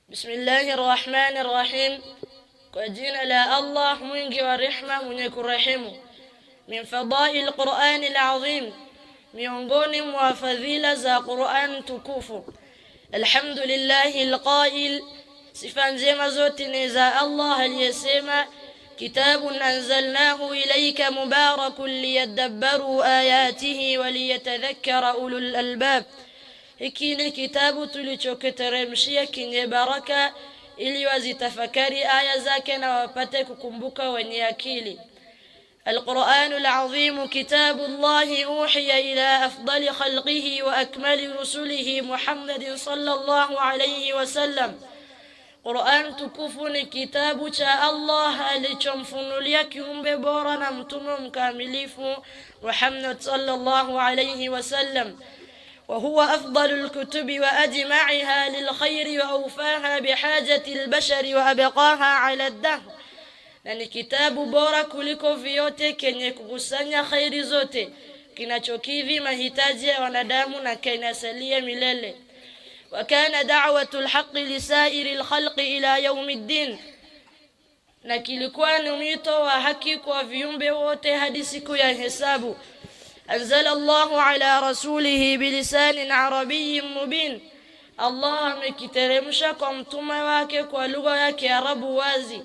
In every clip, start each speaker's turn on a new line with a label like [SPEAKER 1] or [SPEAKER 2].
[SPEAKER 1] Bismillahir Rahmanir Rahim. Kwa jina la Allah mwingi wa rehema mwenye kurehemu. Min fadail Qur'anil Azim, miongoni mwa fadhila za Qur'an tukufu. Alhamdulillahil qail, sifa njema zote ni za Allah aliyesema kitabun anzalnahu ilayka mubarakun liyadabbaru ayatihi wa liyatadhakkara ulul albab. Hiki ni kitabu tulichokiteremshia kinye baraka ili wazitafakari aya zake na wapate kukumbuka wenye akili. Al-Qur'anul Azim kitabullahi uhiya ila afdali khalqihi wa akmali rusulihi Muhammadin sallallahu alayhi wasallam. Qur'an tukufu ni kitabu cha Allah alichomfunulia kiumbe bora na mtume mkamilifu Muhammad sallallahu alayhi wasallam. وهو أفضل الكتب وأجمعها للخير وأوفاها بحاجة البشر وأبقاها على الدهر. Nani kitabu bora kuliko vyote kenye kukusanya khairi zote, kinachokidhi mahitaji ya wanadamu na kinasalia milele. Wa kana da'watul haqqi lisairil khalqi ila yawmiddin. Na kilikuwa ni mwito wa haki kwa viumbe wote hadi siku ya hesabu. أنزل الله على رسوله بلسان عربي مبين. الله مكترمشا كمتما wake kwa lugha ya Kiarabu wazi.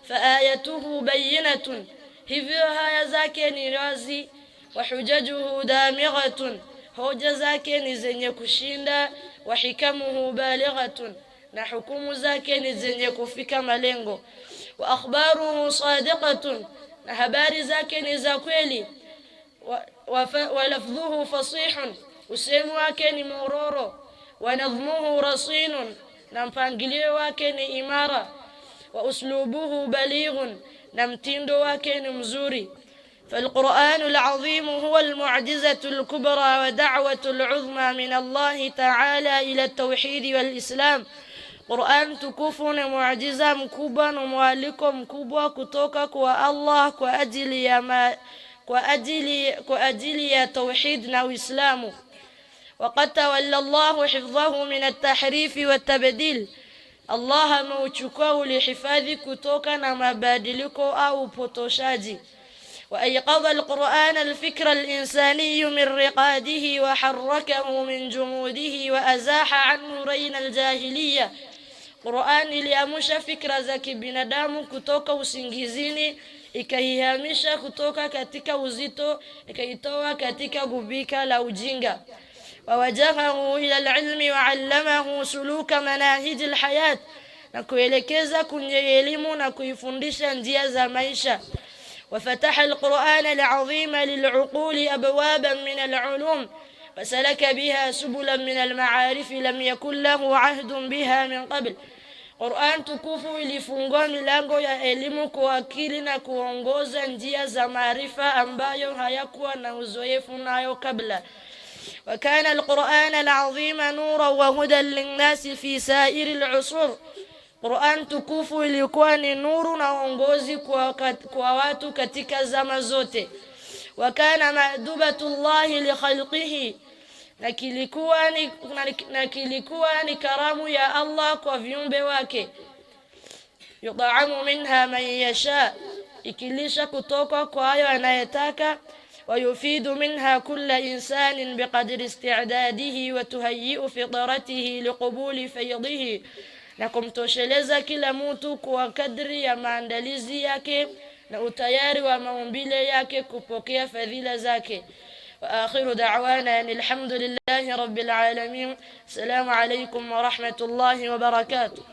[SPEAKER 1] فآيته بينة, hivyo haya zake ni wazi. وحججه دامغة, hoja zake ni zenye kushinda. وحكمه بالغة, na hukumu zake ni zenye kufika malengo. وأخباره صادقة, na habari zake ni za kweli. ولفظه فصيح, usemi wake ni mororo. ونظمه رصين, na mpangilio wake ni imara. وأسلوبه بليغ, na mtindo wake ni mzuri. فالقرآن العظيم هو المعجزة الكبرى ودعوة العظمى من الله تعالى إلى التوحيد والإسلام. Qur'an tukufu ni muujiza mkubwa na mwaliko mkubwa kutoka kwa Allah kwa ajili ya tauhid na Uislamu. وقد تولى الله حفظه من التحريف والتبديل. Allah ameuchukua ulihifadhi kutoka na mabadiliko au potoshaji. وأيقظ القرآن الفكر الإنساني من رقاده وحركه من جموده وأزاح عنه رين الجاهلية. Qur'an iliamsha fikra za kibinadamu kutoka usingizini, ikaihamisha kutoka katika uzito, ikaitoa katika gubika la ujinga. Wawajahahu ila al-ilmi wa 'allamahu suluka manahij al-hayat, na kuelekeza kwenye elimu na kuifundisha njia za maisha. وفتح القرآن العظيم للعقول أبوابا من العلوم فسلك بها سبلا من المعارف لم يكن له عهد بها من قبل. Qur'an tukufu ilifungua milango ya elimu kwa akili na kuongoza njia za maarifa ambayo hayakuwa na uzoefu nayo kabla. وكان القرآن العظيم نورا وهدى للناس في سائر العصور. Qur'an tukufu ilikuwa ni nuru na uongozi kwa watu katika zama zote. وكان مأدبة الله لخلقه, na kilikuwa ni karamu ya Allah kwa viumbe wake. Yud'amu minha man yasha, ikilisha kutoka kwa hayo anayetaka. ويفيد منها كل إنسان بقدر استعداده وتهيئ فطرته لقبول فيضه, na kumtosheleza kila mtu kwa kadri ya maandalizi yake na utayari wa maumbile yake kupokea fadhila zake. وآخر دعوانا أن الحمد لله رب العالمين. السلام عليكم ورحمة الله وبركاته.